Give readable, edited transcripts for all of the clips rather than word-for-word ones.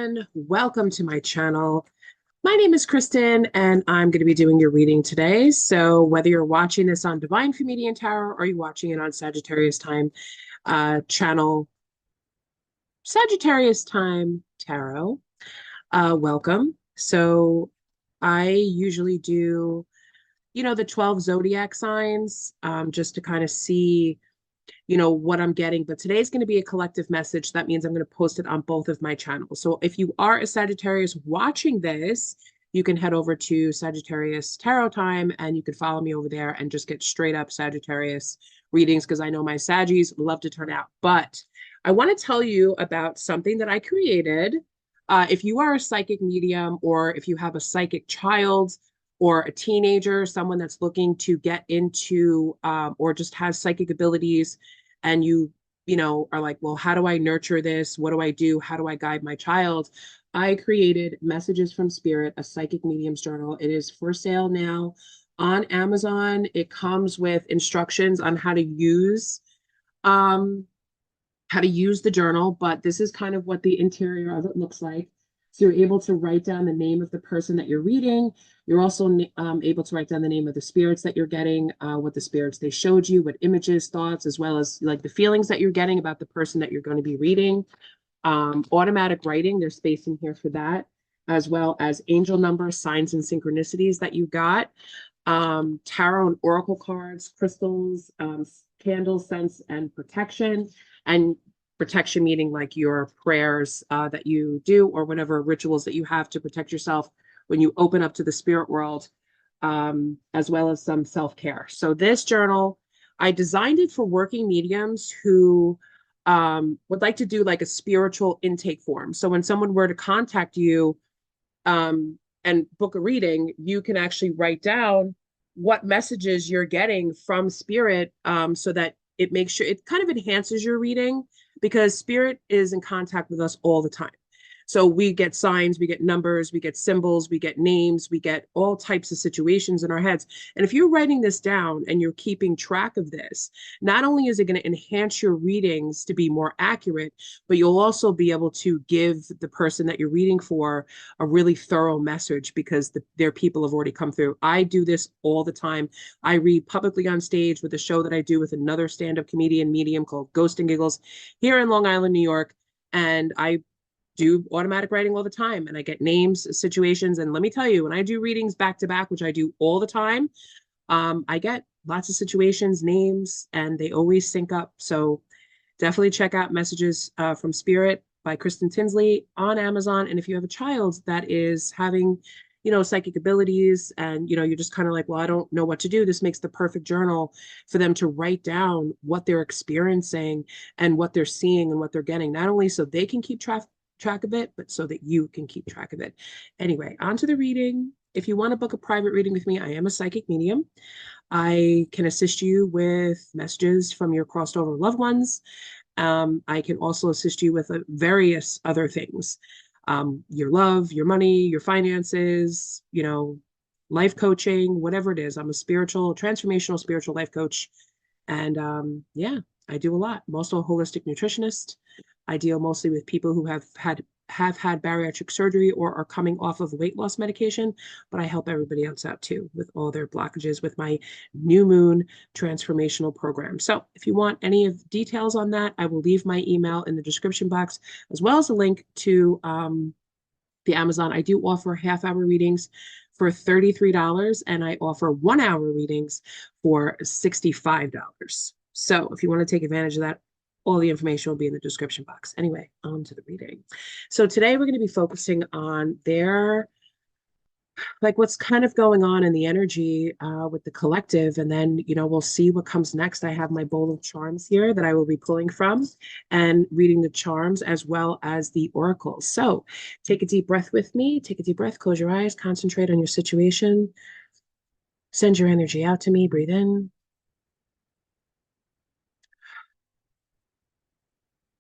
everyone. Welcome to my channel. My name is Kristen, and I'm going to be doing your reading today. So whether you're watching this on Divine Comedian Tarot or you're watching it on Sagittarius Time channel, Sagittarius Time Tarot, welcome. So I usually do, the 12 zodiac signs, just to kind of see what I'm getting. But today's going to be a collective message. That means I'm going to post it on both of my channels. So if you are a Sagittarius watching this, you can head over to Sagittarius Tarot Time and you can follow me over there and just get straight up Sagittarius readings because I know my Saggis love to turn out. But I want to tell you about something that I created. If you are a psychic medium or if you have a psychic child, or a teenager, someone that's looking to get into or just has psychic abilities, and you are like, well, how do I nurture this? What do I do? How do I guide my child? I created Messages from Spirit, a psychic medium's journal. It is for sale now on Amazon. It comes with instructions on um, how to use the journal, but this is kind of what the interior of it looks like. So you're able to write down the name of the person that you're reading. You're also able to write down the name of the spirits that you're getting, what the spirits they showed you, what images, thoughts, as well as like the feelings that you're getting about the person that you're going to be reading. Automatic writing, there's space in here for that, as well as angel numbers, signs, and synchronicities that you got. Tarot and oracle cards, crystals, candles, scents, and protection. And protection meaning like your prayers that you do or whatever rituals that you have to protect yourself when you open up to the spirit world, as well as some self-care. So this journal, I designed it for working mediums who would like to do like a spiritual intake form. So when someone were to contact you and book a reading, you can actually write down what messages you're getting from spirit, so that it makes sure it kind of enhances your reading because spirit is in contact with us all the time. So we get signs, we get numbers, we get symbols, we get names, we get all types of situations in our heads. And if you're writing this down and you're keeping track of this, not only is it going to enhance your readings to be more accurate, but you'll also be able to give the person that you're reading for a really thorough message because their people have already come through. I do this all the time. I read publicly on stage with a show that I do with another stand-up comedian medium called Ghost and Giggles here in Long Island, New York. And I do automatic writing all the time and I get names, situations. And let me tell you, when I do readings back to back, which I do all the time, I get lots of situations, names, and they always sync up. So definitely check out Messages from Spirit by Kristen Tinsley on Amazon. And if you have a child that is having, psychic abilities and, you're just kind of like, well, I don't know what to do. This makes the perfect journal for them to write down what they're experiencing and what they're seeing and what they're getting, not only so they can keep track of it, but so that you can keep track of it. Anyway, on to the reading. If you want to book a private reading with me, I am a psychic medium. I can assist you with messages from your crossed over loved ones. I can also assist you with various other things. Your love, your money, your finances, life coaching, whatever it is. I'm a transformational spiritual life coach. And yeah, I do a lot. I'm also a holistic nutritionist. I deal mostly with people who have had bariatric surgery or are coming off of weight loss medication, but I help everybody else out too with all their blockages with my new moon transformational program. So if you want any of the details on that, I will leave my email in the description box, as well as a link to the Amazon. I do offer half-hour readings for $33, and I offer 1-hour readings for $65. So if you want to take advantage of that, all the information will be in the description box. Anyway, on to the reading. So today we're going to be focusing on what's kind of going on in the energy with the collective. And then, we'll see what comes next. I have my bowl of charms here that I will be pulling from and reading the charms as well as the oracles. So take a deep breath with me. Take a deep breath, close your eyes, concentrate on your situation. Send your energy out to me. Breathe in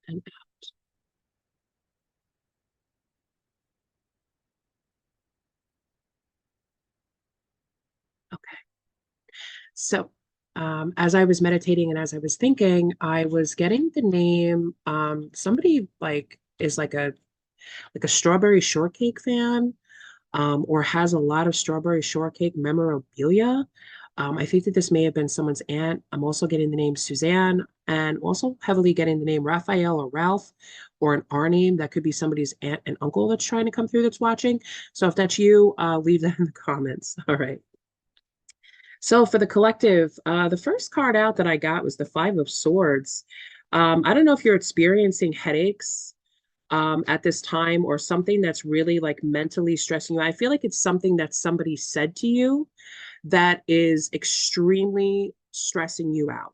and out. Okay. So, as I was meditating and as I was thinking, I was getting the name, somebody like is like like a strawberry shortcake fan, or has a lot of strawberry shortcake memorabilia. I think that this may have been someone's aunt. I'm also getting the name Suzanne and also heavily getting the name Raphael or Ralph or an R name. That could be somebody's aunt and uncle that's trying to come through that's watching. So if that's you, leave that in the comments. All right. So for the collective, the first card out that I got was the Five of Swords. I don't know if you're experiencing headaches at this time or something that's really like mentally stressing you. I feel like it's something that somebody said to you that is extremely stressing you out.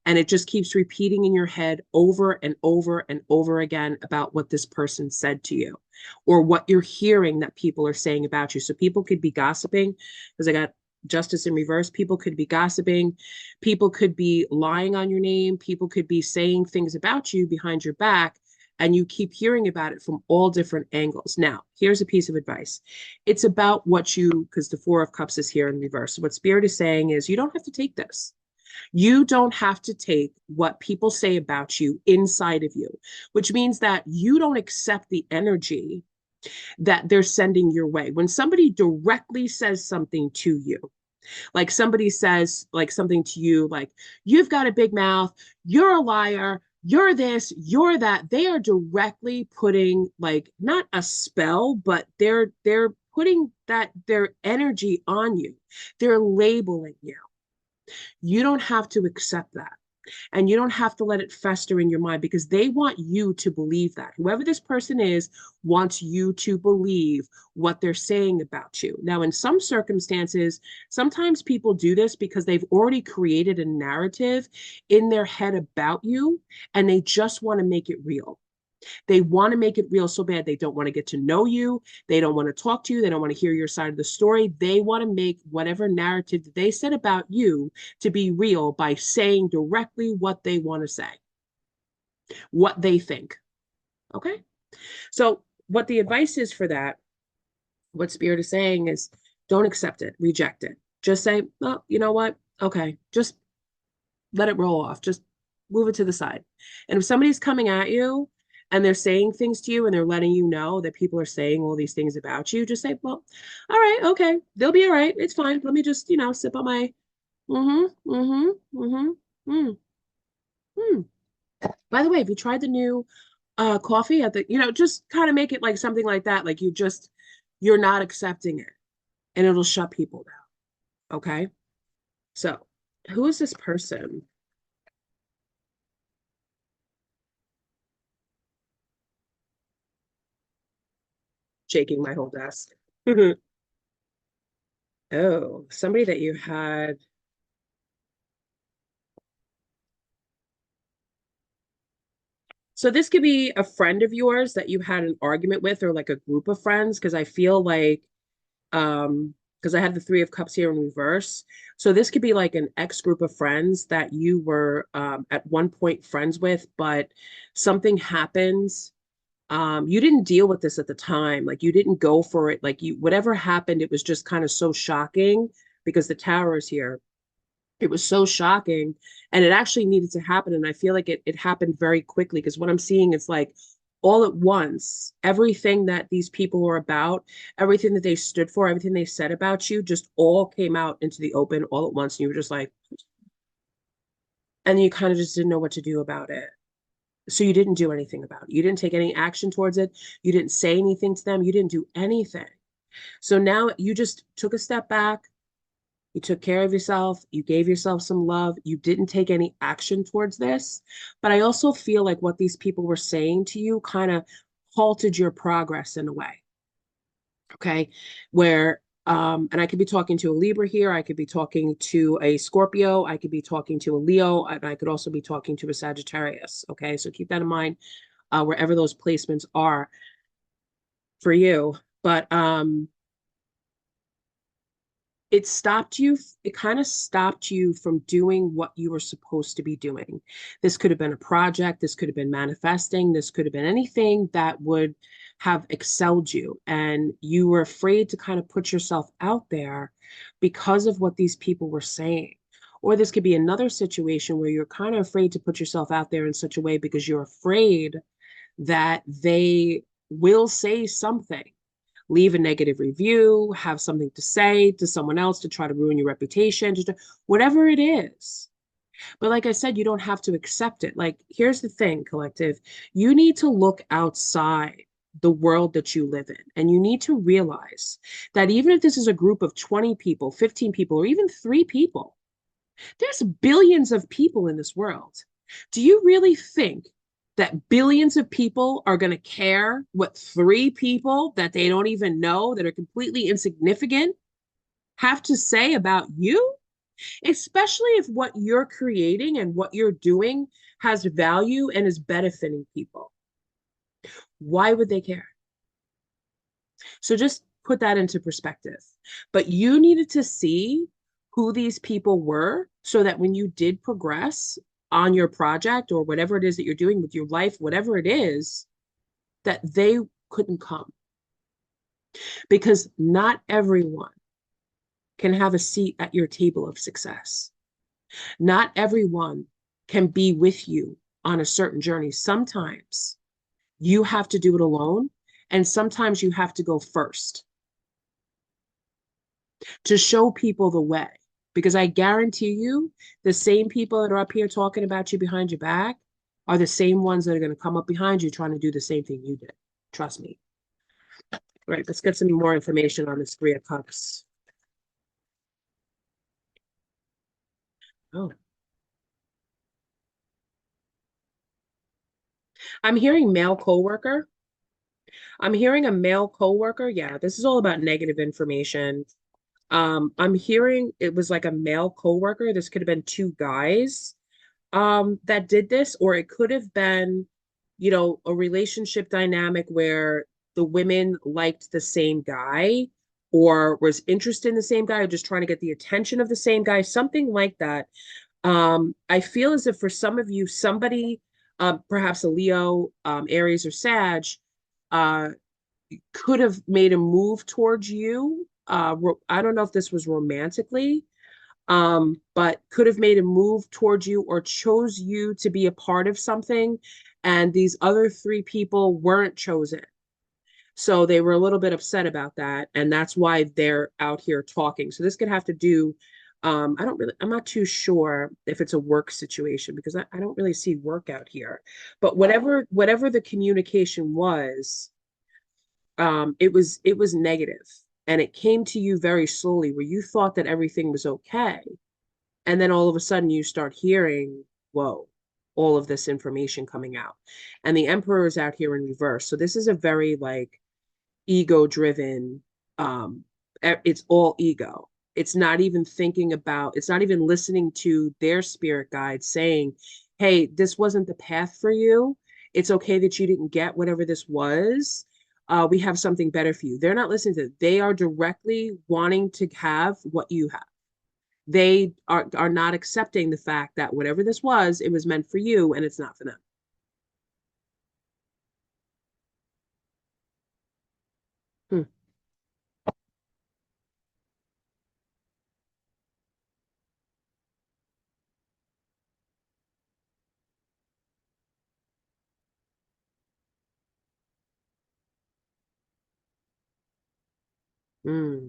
And it just keeps repeating in your head over and over and over again about what this person said to you or what you're hearing that people are saying about you. So people could be gossiping because I got justice in reverse. People could be gossiping. People could be lying on your name. People could be saying things about you behind your back. And you keep hearing about it from all different angles. Now, here's a piece of advice. It's about what you, because the Four of Cups is here in reverse. So what Spirit is saying is you don't have to take this. You don't have to take what people say about you inside of you, which means that you don't accept the energy that they're sending your way. When somebody directly says something to you, like somebody says like something to you, like, you've got a big mouth, you're a liar, you're this, you're that, they are directly putting like not a spell, but they're putting that their energy on you. They're labeling you. You don't have to accept that. And you don't have to let it fester in your mind because they want you to believe that. Whoever this person is wants you to believe what they're saying about you. Now, in some circumstances, sometimes people do this because they've already created a narrative in their head about you and they just want to make it real. They want to make it real so bad. They don't want to get to know you. They don't want to talk to you. They don't want to hear your side of the story. They want to make whatever narrative that they said about you to be real by saying directly what they want to say, what they think. Okay. So, what the advice is for that, what Spirit is saying is don't accept it, reject it. Just say, oh, you know what? Okay. Just let it roll off. Just move it to the side. And if somebody's coming at you and they're saying things to you and they're letting you know that people are saying all these things about you, just say, well, all right, okay, they'll be all right. It's fine. Let me just, sip on my mm-hmm. Mm, mm. By the way, have you tried the new coffee at the, just kind of make it like something like that. Like you're not accepting it and it'll shut people down. Okay. So who is this person? Shaking my whole desk. Oh, somebody that you had. So this could be a friend of yours that you had an argument with or like a group of friends because I feel like because I had the Three of Cups here in reverse. So this could be like an ex group of friends that you were at one point friends with, but something happens. You didn't deal with this at the time. Like you didn't go for it. Like you whatever happened, it was just kind of so shocking because the tower is here. It was so shocking and it actually needed to happen. And I feel like it happened very quickly because what I'm seeing is like all at once, everything that these people were about, everything that they stood for, everything they said about you just all came out into the open all at once. And you were just like, and you kind of just didn't know what to do about it. So you didn't do anything about it. You didn't take any action towards it. You didn't say anything to them. You didn't do anything. So now you just took a step back. You took care of yourself. You gave yourself some love. You didn't take any action towards this. But I also feel like what these people were saying to you kind of halted your progress in a way. Okay. Where, and I could be talking to a Libra here. I could be talking to a Scorpio. I could be talking to a Leo. And I could also be talking to a Sagittarius. Okay. So keep that in mind wherever those placements are for you. But it kind of stopped you from doing what you were supposed to be doing. This could have been a project, this could have been manifesting, this could have been anything that would have excelled you. And you were afraid to kind of put yourself out there because of what these people were saying. Or this could be another situation where you're kind of afraid to put yourself out there in such a way because you're afraid that they will say something, leave a negative review, have something to say to someone else to try to ruin your reputation, just whatever it is. But like I said, you don't have to accept it. Like, here's the thing, collective. You need to look outside the world that you live in. And you need to realize that even if this is a group of 20 people, 15 people, or even 3 people, there's billions of people in this world. Do you really think that billions of people are going to care what 3 people that they don't even know, that are completely insignificant, have to say about you? Especially if what you're creating and what you're doing has value and is benefiting people. Why would they care? So just put that into perspective. But you needed to see who these people were so that when you did progress on your project or whatever it is that you're doing with your life, whatever it is, that they couldn't come. Because not everyone can have a seat at your table of success. Not everyone can be with you on a certain journey. Sometimes you have to do it alone, and sometimes you have to go first to show people the way. Because I guarantee you, the same people that are up here talking about you behind your back are the same ones that are going to come up behind you trying to do the same thing you did. Trust me. All right, let's get some more information on this Three of Cups. Oh, I'm hearing male coworker. I'm hearing a male coworker. Yeah, this is all about negative information. I'm hearing it was like a male coworker. This could have been 2 guys that did this, or it could have been, a relationship dynamic where the women liked the same guy or was interested in the same guy or just trying to get the attention of the same guy, something like that. I feel as if for some of you, somebody, perhaps a Leo, Aries, or Sag, uh, could have made a move towards you. I don't know if this was romantically, but could have made a move towards you or chose you to be a part of something. And these other 3 people weren't chosen. So they were a little bit upset about that. And that's why they're out here talking. So this could have to do, I'm not too sure if it's a work situation because I don't really see work out here. But whatever the communication was, it was negative, and it came to you very slowly where you thought that everything was okay, and then all of a sudden you start hearing, whoa, all of this information coming out, and the emperor is out here in reverse. So this is a very like ego driven, it's all ego. It's not even thinking about, it's not even listening to their spirit guide saying, hey, this wasn't the path for you. It's okay that you didn't get whatever this was. We have something better for you. They're not listening to it. They are directly wanting to have what you have. They are not accepting the fact that whatever this was, it was meant for you and it's not for them. Hmm. Hmm.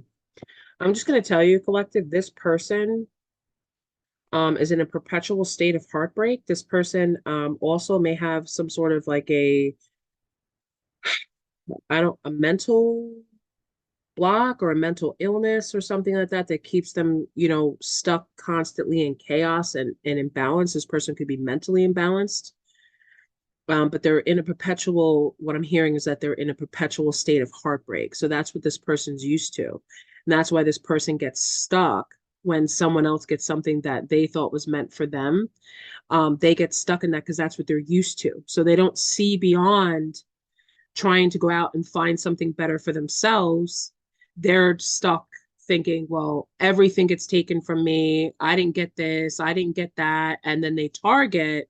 I'm just going to tell you, collective, this person is in a perpetual state of heartbreak. This person also may have some sort of like a mental block or a mental illness or something like that that keeps them, stuck constantly in chaos and imbalance. This person could be mentally imbalanced. But they're in a perpetual, what I'm hearing is that they're in a perpetual state of heartbreak. So that's what this person's used to. And that's why this person gets stuck when someone else gets something that they thought was meant for them. They get stuck in that because that's what they're used to. So they don't see beyond trying to go out and find something better for themselves. They're stuck thinking, well, everything gets taken from me. I didn't get this. I didn't get that. And then they target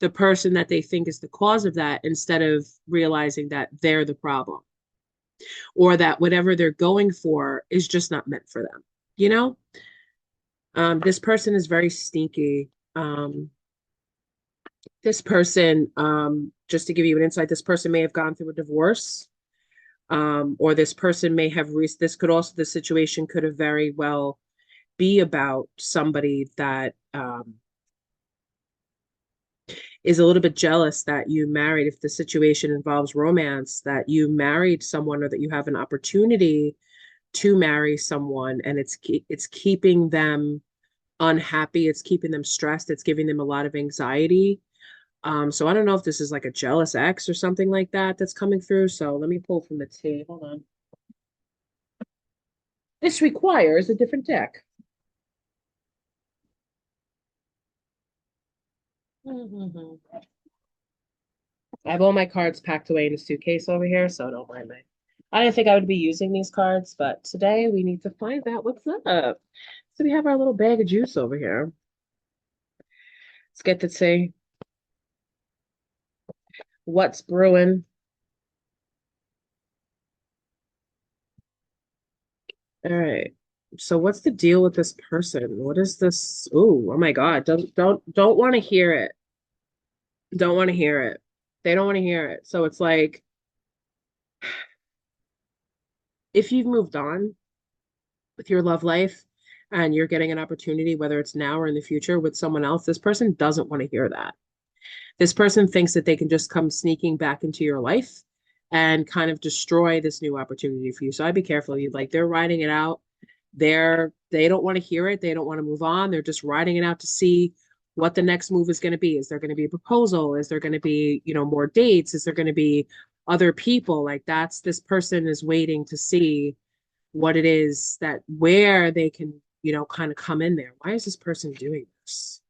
the person that they think is the cause of that instead of realizing that they're the problem or that whatever they're going for is just not meant for them. You know, this person is very sneaky. This person just to give you an insight, this person may have gone through a divorce, or this person may have this could also, the situation could have very well be about somebody that is a little bit jealous that you married, if the situation involves romance, that you married someone or that you have an opportunity to marry someone, and it's keeping them unhappy, it's keeping them stressed, it's giving them a lot of anxiety. So I don't know if this is like a jealous ex or something like that that's coming through. So let me pull from the tea. Hold on. This requires a different deck. Mhm. I have all my cards packed away in a suitcase over here, so don't mind me. I didn't think I would be using these cards, but today we need to find out what's up. So we have our little bag of juice over here. Let's get to see what's brewing. All right. So what's the deal with this person? What is this? Ooh, oh my God. Don't want to hear it. Don't want to hear it. They don't want to hear it. So it's like if you've moved on with your love life and you're getting an opportunity, whether it's now or in the future with someone else, this person doesn't want to hear that. This person thinks that they can just come sneaking back into your life and kind of destroy this new opportunity for you. So I'd be careful. You like they're writing it out. They don't want to hear it. They don't want to move on. They're just writing it out to see what the next move is going to be. Is there going to be a proposal? Is there going to be, more dates? Is there going to be other people? Like that's this person is waiting to see what it is that where they can, kind of come in there. Why is this person doing this?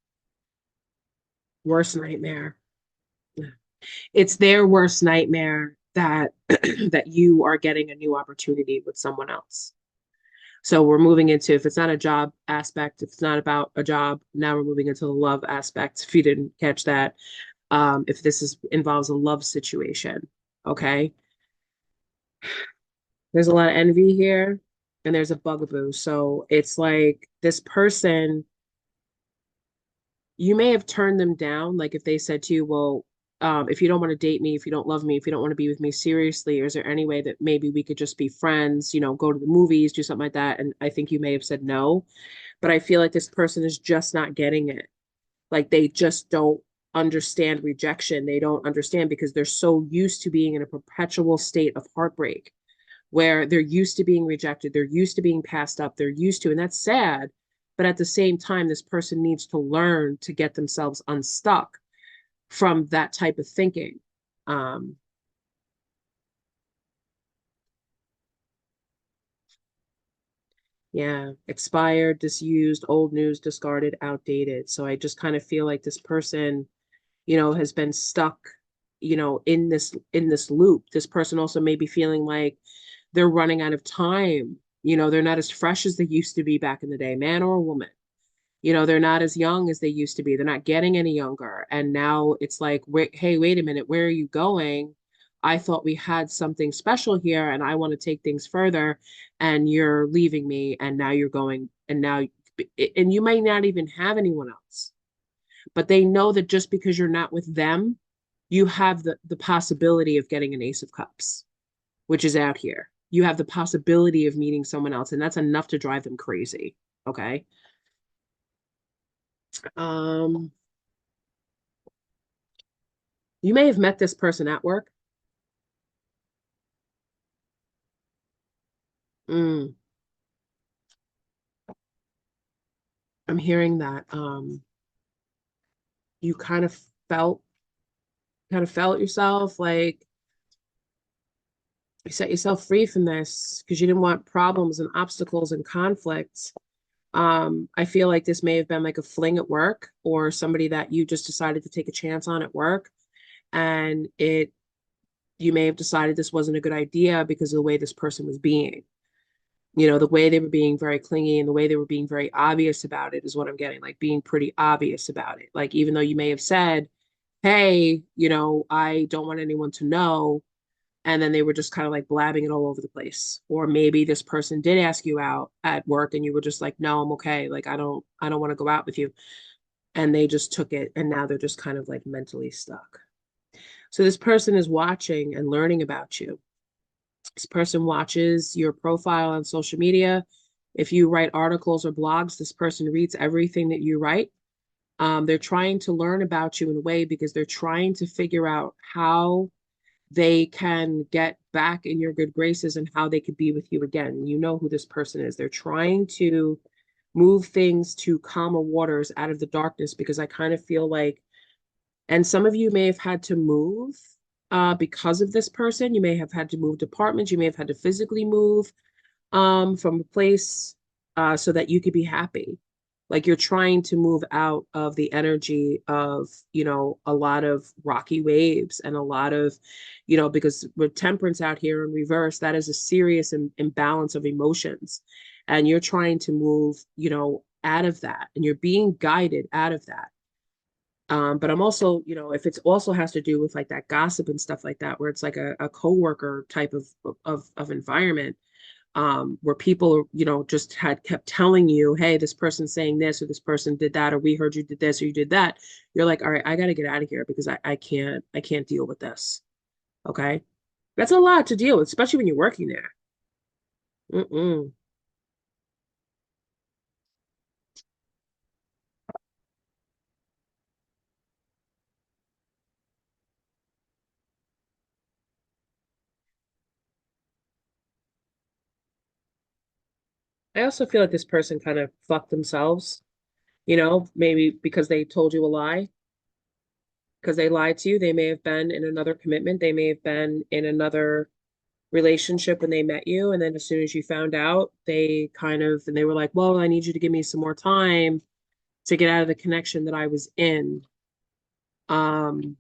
Worst nightmare. It's their worst nightmare that that you are getting a new opportunity with someone else. So we're moving into, if it's not a job aspect, if it's not about a job, now we're moving into the love aspect. If you didn't catch that, if this is involves a love situation, okay. There's a lot of envy here, and there's a bugaboo. So it's like this person, you may have turned them down. Like if they said to you, well, if you don't want to date me, if you don't love me, if you don't want to be with me seriously, or is there any way that maybe we could just be friends, go to the movies, do something like that? And I think you may have said no, but I feel like this person is just not getting it. Like they just don't understand rejection. They don't understand because they're so used to being in a perpetual state of heartbreak where they're used to being rejected, they're used to being passed up, they're used to, and that's sad. But at the same time, this person needs to learn to get themselves unstuck from that type of thinking. Um, yeah, expired, disused, old news, discarded, outdated. So I just kind of feel like this person, has been stuck, in this loop. This person also may be feeling like they're running out of time. They're not as fresh as they used to be back in the day, man or woman. They're not as young as they used to be. They're not getting any younger. And now it's like, hey, wait a minute, where are you going? I thought we had something special here and I want to take things further. And you're leaving me and now you're going and now, and you might not even have anyone else, but they know that just because you're not with them, you have the possibility of getting an ace of cups, which is out here. You have the possibility of meeting someone else, and that's enough to drive them crazy. Okay. Um, you may have met this person at work. Mm, I'm hearing that you felt kind of felt yourself like you set yourself free from this because you didn't want problems and obstacles and conflicts. I feel like this may have been like a fling at work or somebody that you just decided to take a chance on at work, and you may have decided this wasn't a good idea because of the way this person was being. The way they were being very clingy and the way they were being very obvious about it is what I'm getting, like being pretty obvious about it. Like, even though you may have said, hey, I don't want anyone to know. And then they were just kind of like blabbing it all over the place. Or maybe this person did ask you out at work and you were just like, no, I'm okay. Like, I don't want to go out with you. And they just took it and now they're just kind of like mentally stuck. So this person is watching and learning about you. This person watches your profile on social media. If you write articles or blogs, this person reads everything that you write. They're trying to learn about you in a way because they're trying to figure out how they can get back in your good graces and how they could be with you again. You know who this person is. They're trying to move things to calmer waters out of the darkness because I kind of feel like, and some of you may have had to move because of this person. You may have had to move departments. You may have had to physically move from a place so that you could be happy. Like you're trying to move out of the energy of, a lot of rocky waves and a lot of, because with temperance out here in reverse, that is a serious imbalance of emotions. And you're trying to move, out of that and you're being guided out of that. But I'm also, if it's also has to do with like that gossip and stuff like that, where it's like a coworker type of environment, where people, just had kept telling you, hey, this person's saying this, or this person did that, or we heard you did this, or you did that. You're like, all right, I got to get out of here because I can't deal with this. Okay. That's a lot to deal with, especially when you're working there. Mm-mm. I also feel like this person kind of fucked themselves, maybe because they told you a lie, because they lied to you. They may have been in another commitment. They may have been in another relationship when they met you. And then as soon as you found out, and they were like, well, I need you to give me some more time to get out of the connection that I was in. Um,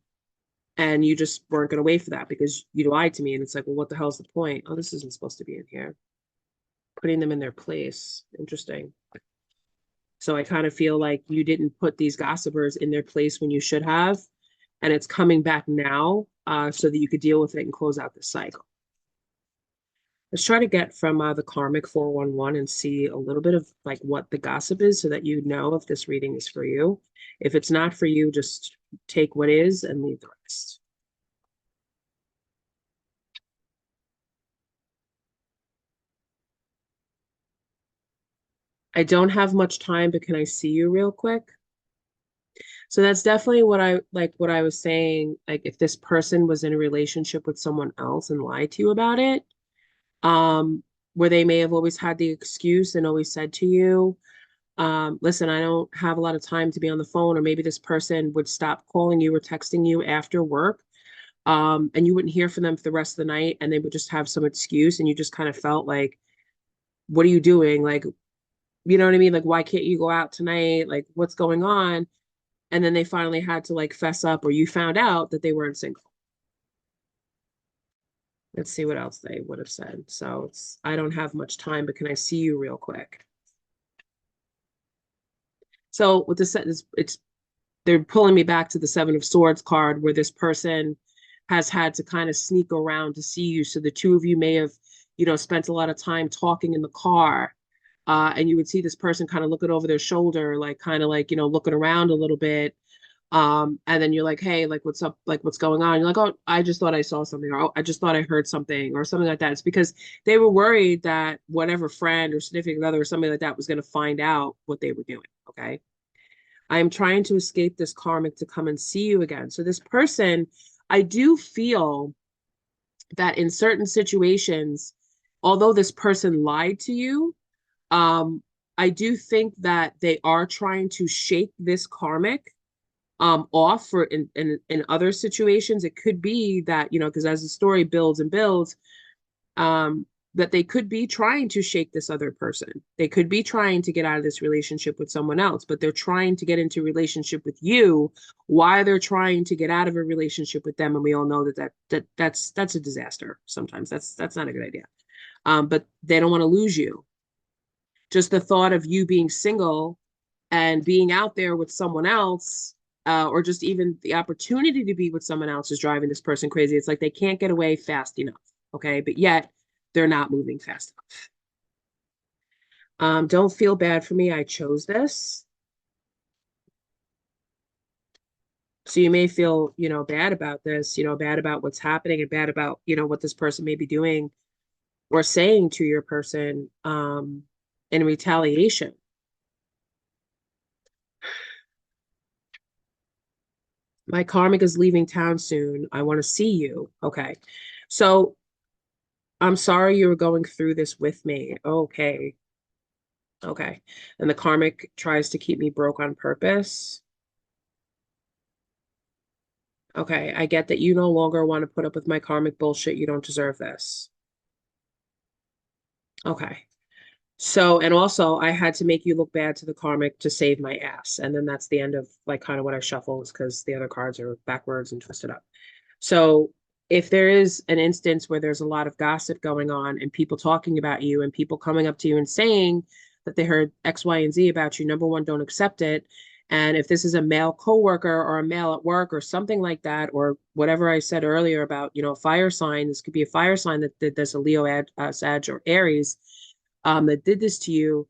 and you just weren't going to wait for that because you lied to me. And it's like, well, what the hell's the point? Oh, this isn't supposed to be in here. Putting them in their place. Interesting. So I kind of feel like you didn't put these gossipers in their place when you should have. And it's coming back now so that you could deal with it and close out the cycle. Let's try to get from the Karmic 411 and see a little bit of like what the gossip is so that you know if this reading is for you. If it's not for you, just take what is and leave the rest. I don't have much time, but can I see you real quick? So that's definitely what I was saying. Like if this person was in a relationship with someone else and lied to you about it, um, where they may have always had the excuse and always said to you, listen, I don't have a lot of time to be on the phone, or maybe this person would stop calling you or texting you after work, and you wouldn't hear from them for the rest of the night, and they would just have some excuse, and you just kind of felt like, what are you doing? Like, you know what I mean? Like, why can't you go out tonight? Like, what's going on? And then they finally had to like fess up, or you found out that they weren't single. Let's see what else they would have said. So I don't have much time, but can I see you real quick? So with the sentence, they're pulling me back to the Seven of Swords card where this person has had to kind of sneak around to see you. So the two of you may have, spent a lot of time talking in the car. And you would see this person kind of looking over their shoulder, like kind of like, looking around a little bit. And then you're like, hey, like, what's up? Like, what's going on? You're like, oh, I just thought I saw something, or oh, I just thought I heard something, or something like that. It's because they were worried that whatever friend or significant other or something like that was going to find out what they were doing. Okay. I am trying to escape this karmic to come and see you again. So this person, I do feel that in certain situations, although this person lied to you, um, I do think that they are trying to shake this karmic off for in other situations. It could be that, because as the story builds and builds, um, that they could be trying to shake this other person. They could be trying to get out of this relationship with someone else, but they're trying to get into a relationship with you while they're trying to get out of a relationship with them. And we all know that's a disaster. Sometimes that's not a good idea. But they don't want to lose you. Just the thought of you being single and being out there with someone else, or just even the opportunity to be with someone else is driving this person crazy. It's like they can't get away fast enough. Okay. But yet they're not moving fast enough. Don't feel bad for me. I chose this. So you may feel, bad about this, bad about what's happening and bad about, what this person may be doing or saying to your person in retaliation. My karmic is leaving town soon. I want to see you. Okay. So I'm sorry you were going through this with me. Okay. Okay. And the karmic tries to keep me broke on purpose. Okay. I get that you no longer want to put up with my karmic bullshit. You don't deserve this. Okay. So, and also I had to make you look bad to the karmic to save my ass. And then that's the end of like kind of what I shuffle is because the other cards are backwards and twisted up. So if there is an instance where there's a lot of gossip going on and people talking about you and people coming up to you and saying that they heard X, Y, and Z about you, number one, don't accept it. And if this is a male coworker or a male at work or something like that, or whatever I said earlier about, a fire sign, this could be a fire sign that there's a Leo, Sag, or Aries that did this to you,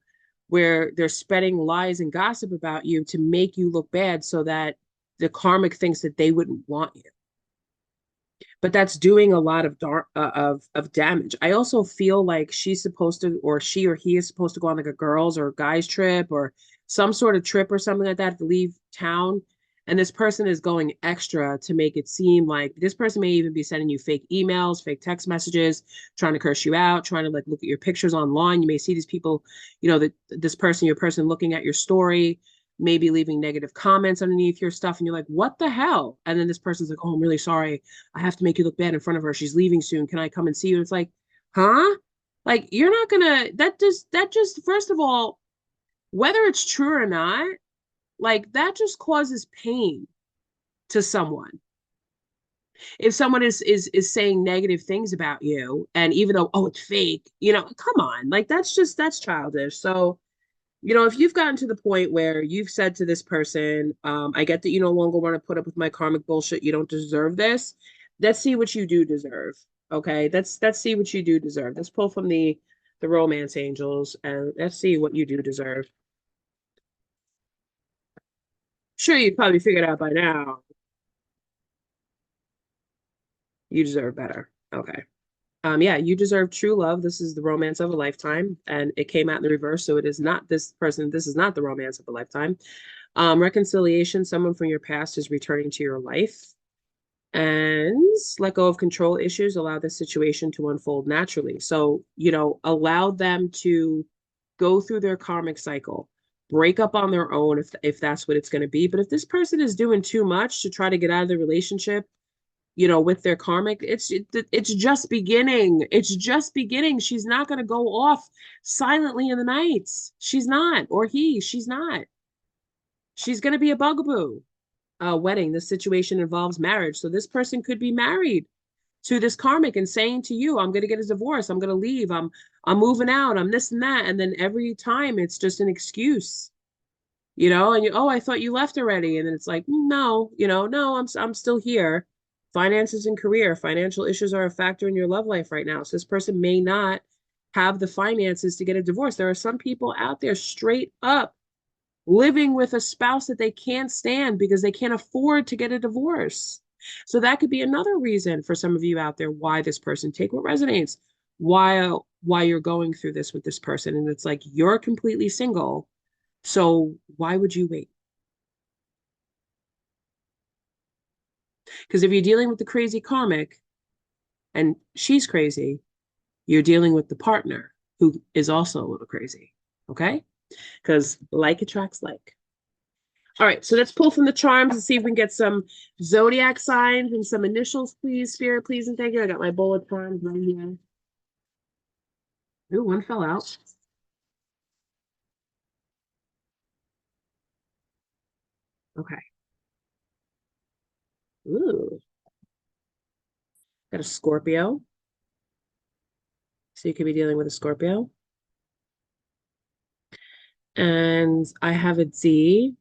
where they're spreading lies and gossip about you to make you look bad so that the karmic thinks that they wouldn't want you, but that's doing a lot of of damage. I also feel like she's supposed to, or she or he is supposed to go on like a girls or guys trip or some sort of trip or something like that to leave town. And this person is going extra to make it seem like this person may even be sending you fake emails, fake text messages, trying to curse you out, trying to like look at your pictures online. You may see these people, that this person, your person looking at your story, maybe leaving negative comments underneath your stuff. And you're like, what the hell? And then this person's like, oh, I'm really sorry. I have to make you look bad in front of her. She's leaving soon. Can I come and see you? It's like, huh? Like you're not gonna that just first of all, whether it's true or not, like that just causes pain to someone. If someone is saying negative things about you, and even though, oh, it's fake, come on, like that's childish. So if you've gotten to the point where you've said to this person, I get that you no longer want to put up with my karmic bullshit, you don't deserve this. Let's see what you do deserve. Okay. Let's see what you do deserve. Let's pull from the romance angels and let's see what you do deserve. Sure, you probably figured out by now. You deserve better. Okay. Yeah, you deserve true love. This is the romance of a lifetime, and it came out in the reverse, so it is not this person. This is not the romance of a lifetime. Reconciliation, someone from your past is returning to your life. And let go of control issues, allow the situation to unfold naturally. So, allow them to go through their karmic cycle, break up on their own if that's what it's going to be. But if this person is doing too much to try to get out of the relationship, with their karmic, it's just beginning. It's just beginning. She's not going to go off silently in the nights. She's not, or she's not. She's going to be a bugaboo. Wedding. This situation involves marriage. So this person could be married to this karmic and saying to you, I'm going to get a divorce. I'm going to leave. I'm moving out. I'm this and that. And then every time it's just an excuse, and oh, I thought you left already. And then it's like, no, no, I'm still here. Finances and career, financial issues are a factor in your love life right now. So this person may not have the finances to get a divorce. There are some people out there straight up living with a spouse that they can't stand because they can't afford to get a divorce. So that could be another reason for some of you out there why this person, take what resonates, why you're going through this with this person. And it's like you're completely single. So why would you wait? Because if you're dealing with the crazy karmic and she's crazy, you're dealing with the partner who is also a little crazy. Okay? Because like attracts like. All right, so let's pull from the charms and see if we can get some zodiac signs and some initials, please, Spirit, please, and thank you. I got my bullet charms right here. Ooh, one fell out. Okay. Ooh, got a Scorpio. So you could be dealing with a Scorpio. And I have a D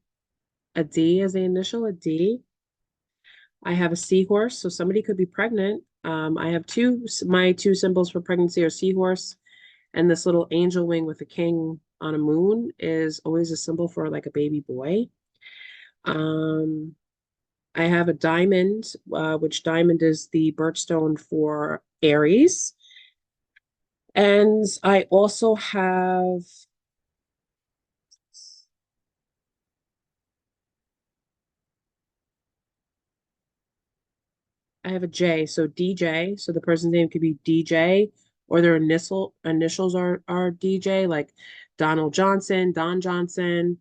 as the initial, a D. I have a seahorse, so somebody could be pregnant. I have my two symbols for pregnancy are seahorse, and this little angel wing with a king on a moon is always a symbol for like a baby boy. Um, I have a diamond, which diamond is the birthstone for Aries. And I have a J, so DJ. So the person's name could be DJ, or their initials are DJ, like Donald Johnson, Don Johnson,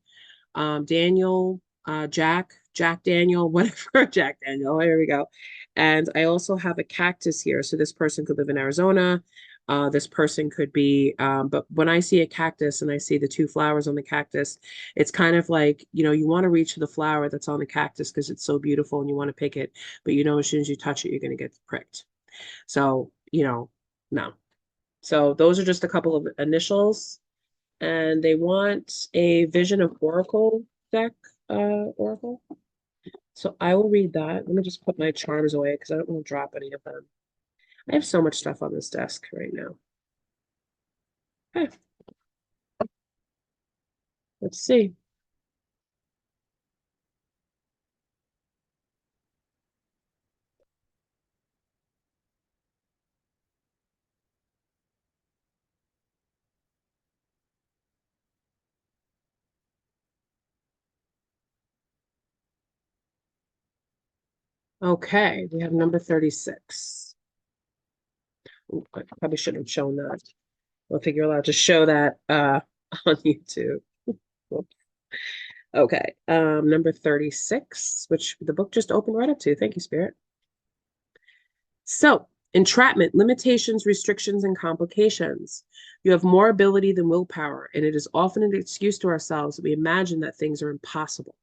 Daniel, Jack Daniel, whatever, Jack Daniel. Here we go. And I also have a cactus here. So this person could live in Arizona. This person could be, but when I see a cactus and I see the two flowers on the cactus, it's kind of like, you want to reach for the flower that's on the cactus because it's so beautiful and you want to pick it, but as soon as you touch it, you're going to get pricked. So, no. So those are just a couple of initials, and they want a Vision of Oracle deck, Oracle. So I will read that. Let me just put my charms away because I don't want to drop any of them. I have so much stuff on this desk right now. Okay, let's see. Okay, we have number 36. Ooh, I probably shouldn't have shown that. I don't think you're allowed to show that on YouTube. Whoops. Okay, number 36, which the book just opened right up to. Thank you, Spirit. So, entrapment, limitations, restrictions, and complications. You have more ability than willpower, and it is often an excuse to ourselves that we imagine that things are impossible.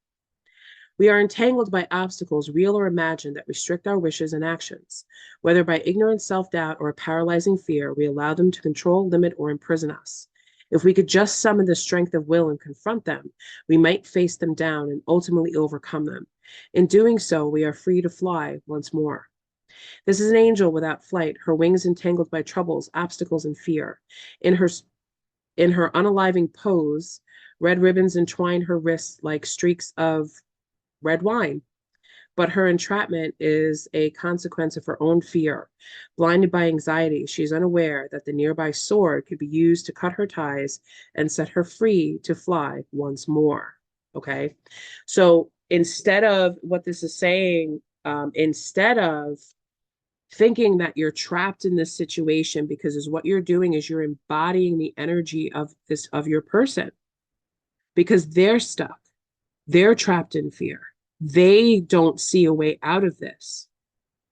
We are entangled by obstacles, real or imagined, that restrict our wishes and actions. Whether by ignorant self-doubt or a paralyzing fear, we allow them to control, limit, or imprison us. If we could just summon the strength of will and confront them, we might face them down and ultimately overcome them. In doing so, we are free to fly once more. This is an angel without flight, her wings entangled by troubles, obstacles, and fear. In her in her unaliving pose, red ribbons entwine her wrists like streaks of red wine. But her entrapment is a consequence of her own fear. Blinded by anxiety, she is unaware that the nearby sword could be used to cut her ties and set her free to fly once more. Okay. So instead of what this is saying, instead of thinking that you're trapped in this situation, because is what you're doing is you're embodying the energy of your person, because they're stuck, they're trapped in fear, they don't see a way out of this,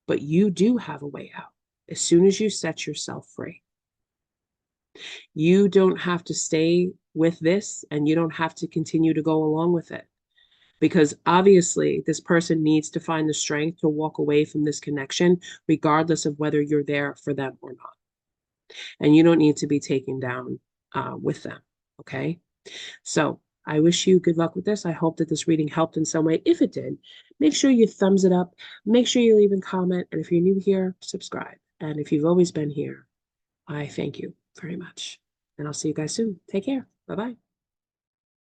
but you do have a way out as soon as you set yourself free. You don't have to stay with this, and you don't have to continue to go along with it, because obviously this person needs to find the strength to walk away from this connection, regardless of whether you're there for them or not. And you don't need to be taken down with them. Okay. So I wish you good luck with this. I hope that this reading helped in some way. If it did, make sure you thumbs it up. Make sure you leave a comment. And if you're new here, subscribe. And if you've always been here, I thank you very much. And I'll see you guys soon. Take care. Bye-bye.